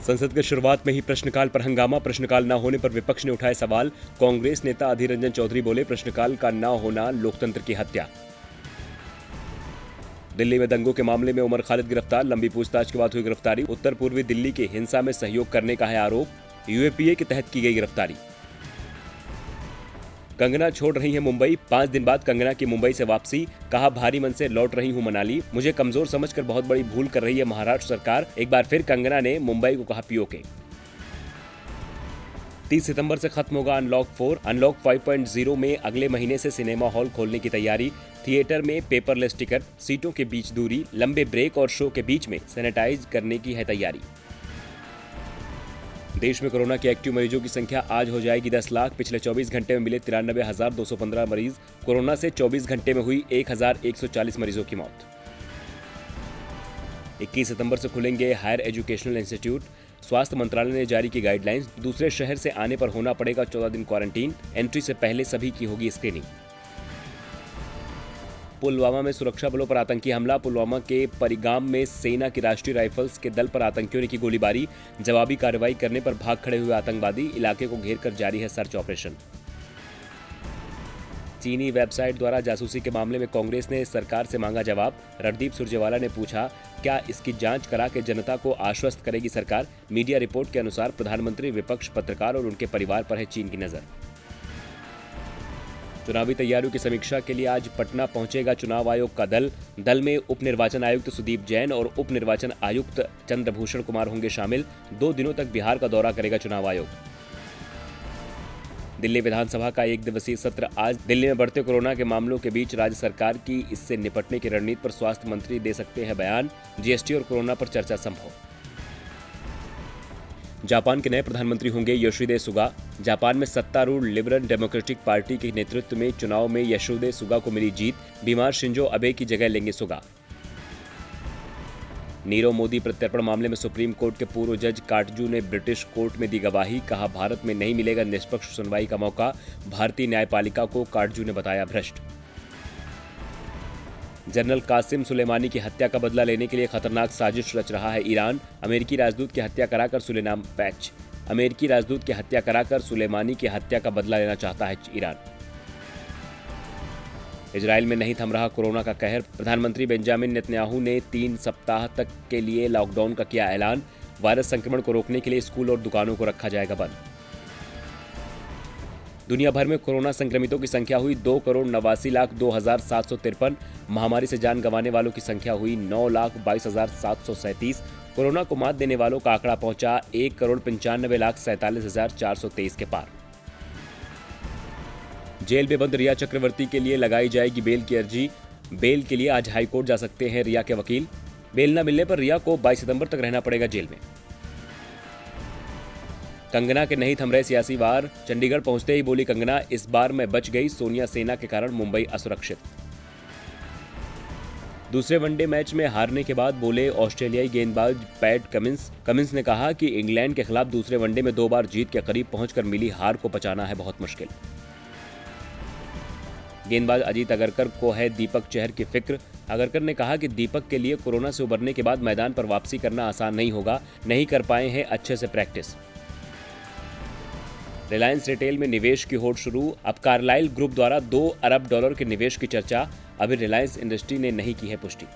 संसद की शुरुआत में ही प्रश्नकाल पर हंगामा। प्रश्नकाल न होने पर विपक्ष ने उठाए सवाल। कांग्रेस नेता अधीर रंजन चौधरी बोले, प्रश्नकाल का न होना लोकतंत्र की हत्या। दिल्ली में दंगों के मामले में उमर खालिद गिरफ्तार। लंबी पूछताछ के बाद हुई गिरफ्तारी। उत्तर पूर्वी दिल्ली की हिंसा में सहयोग करने का है आरोप। यूएपीए के तहत की गई गिरफ्तारी। कंगना छोड़ रही है मुंबई। 5 दिन बाद कंगना की मुंबई से वापसी। कहा, भारी मन से लौट रही हूं मनाली। मुझे कमजोर समझकर बहुत बड़ी भूल कर रही है महाराष्ट्र सरकार। एक बार फिर कंगना ने मुंबई को कहा पीओके। 30 सितंबर से खत्म होगा अनलॉक 4। अनलॉक 5.0 में अगले महीने से सिनेमा हॉल खोलने की तैयारी। थिएटर में पेपरलेस टिकट, सीटों के बीच दूरी, लंबे ब्रेक और शो के बीच में सैनिटाइज करने की है तैयारी। देश में कोरोना के एक्टिव मरीजों की संख्या आज हो जाएगी 10 लाख। पिछले 24 घंटे में मिले 93,215 मरीज। कोरोना से 24 घंटे में हुई 1,140 मरीजों की मौत। 21 सितंबर से खुलेंगे हायर एजुकेशनल इंस्टीट्यूट। स्वास्थ्य मंत्रालय ने जारी की गाइडलाइंस। दूसरे शहर से आने पर होना पड़ेगा 14 दिन क्वारंटीन। एंट्री से पहले सभी की होगी स्क्रीनिंग। पुलवामा में सुरक्षा बलों पर आतंकी हमला। पुलवामा के परिगाम में सेना की राष्ट्रीय राइफल्स के दल पर आतंकियों ने की गोलीबारी। जवाबी कार्रवाई करने पर भाग खड़े हुए आतंकवादी। इलाके को घेर कर जारी है सर्च ऑपरेशन। चीनी वेबसाइट द्वारा जासूसी के मामले में कांग्रेस ने सरकार से मांगा जवाब। रणदीप सुरजेवाला ने पूछा, क्या इसकी जांच करा के जनता को आश्वस्त करेगी सरकार। मीडिया रिपोर्ट के अनुसार प्रधानमंत्री, विपक्ष, पत्रकार और उनके परिवार पर है चीन की नजर। चुनावी तैयारियों की समीक्षा के लिए आज पटना पहुंचेगा चुनाव आयोग का दल। दल में उप निर्वाचन आयुक्त सुदीप जैन और उप निर्वाचन आयुक्त चंद्रभूषण कुमार होंगे शामिल। 2 दिनों तक बिहार का दौरा करेगा चुनाव आयोग। दिल्ली विधानसभा का 1 दिवसीय सत्र आज। दिल्ली में बढ़ते कोरोना के मामलों के बीच राज्य सरकार की इससे निपटने की रणनीति पर स्वास्थ्य मंत्री दे सकते हैं बयान। जीएसटी और कोरोना पर चर्चा संभव। जापान के नए प्रधानमंत्री होंगे योशिहिदे सुगा। जापान में सत्तारूढ़ लिबरल डेमोक्रेटिक पार्टी के नेतृत्व में चुनाव में योशिहिदे सुगा को मिली जीत। बीमार शिंजो अबे की जगह लेंगे सुगा। नीरव मोदी प्रत्यर्पण मामले में सुप्रीम कोर्ट के पूर्व जज काटजू ने ब्रिटिश कोर्ट में दी गवाही। कहा, भारत में नहीं मिलेगा निष्पक्ष सुनवाई का मौका। भारतीय न्यायपालिका को काटजू ने बताया भ्रष्ट। जनरल कासिम सुलेमानी की हत्या का बदला लेने के लिए खतरनाक साजिश रच रहा है ईरान। अमेरिकी राजदूत की हत्या कराकर सुलेमान पैच। अमेरिकी राजदूत की हत्या कराकर सुलेमानी की हत्या का बदला लेना चाहता है ईरान। इजराइल में नहीं थम रहा कोरोना का कहर। प्रधानमंत्री बेंजामिन नेतन्याहू ने 3 सप्ताह तक के लिए लॉकडाउन का किया ऐलान। वायरस संक्रमण को रोकने के लिए स्कूल और दुकानों को रखा जाएगा बंद। दुनिया भर में कोरोना संक्रमितों की संख्या हुई 2,89,02,753। महामारी से जान गंवाने वालों की संख्या हुई 9,22,737। कोरोना को मात देने वालों का आंकड़ा पहुंचा 1,95,47,423 के पार। जेल में बंद रिया चक्रवर्ती के लिए लगाई जाएगी बेल की अर्जी। बेल के लिए आज हाईकोर्ट जा सकते हैं रिया के वकील। बेल न मिलने पर रिया को 22 सितंबर तक रहना पड़ेगा जेल में। कंगना के नहीं थम रहे सियासी वार। चंडीगढ़ पहुंचते ही बोली कंगना, इस बार मैं बच गई, सोनिया सेना के कारण मुंबई असुरक्षित। दूसरे वनडे मैच में हारने के बाद बोले ऑस्ट्रेलियाई गेंदबाज पैट कमिंस। कमिंस ने कहा कि इंग्लैंड के खिलाफ दूसरे वनडे में 2 बार जीत के करीब पहुंचकर मिली हार को पचाना है बहुत मुश्किल। गेंदबाज अजीत अगरकर को है दीपक चहर की फिक्र। अगरकर ने कहा कि दीपक के लिए कोरोना से उबरने के बाद मैदान पर वापसी करना आसान नहीं होगा, नहीं कर पाए हैं अच्छे से प्रैक्टिस। रिलायंस रिटेल में निवेश की होड़ शुरू। अब कार्लाइल ग्रुप द्वारा $2 अरब के निवेश की चर्चा। अभी रिलायंस इंडस्ट्री ने नहीं की है पुष्टि।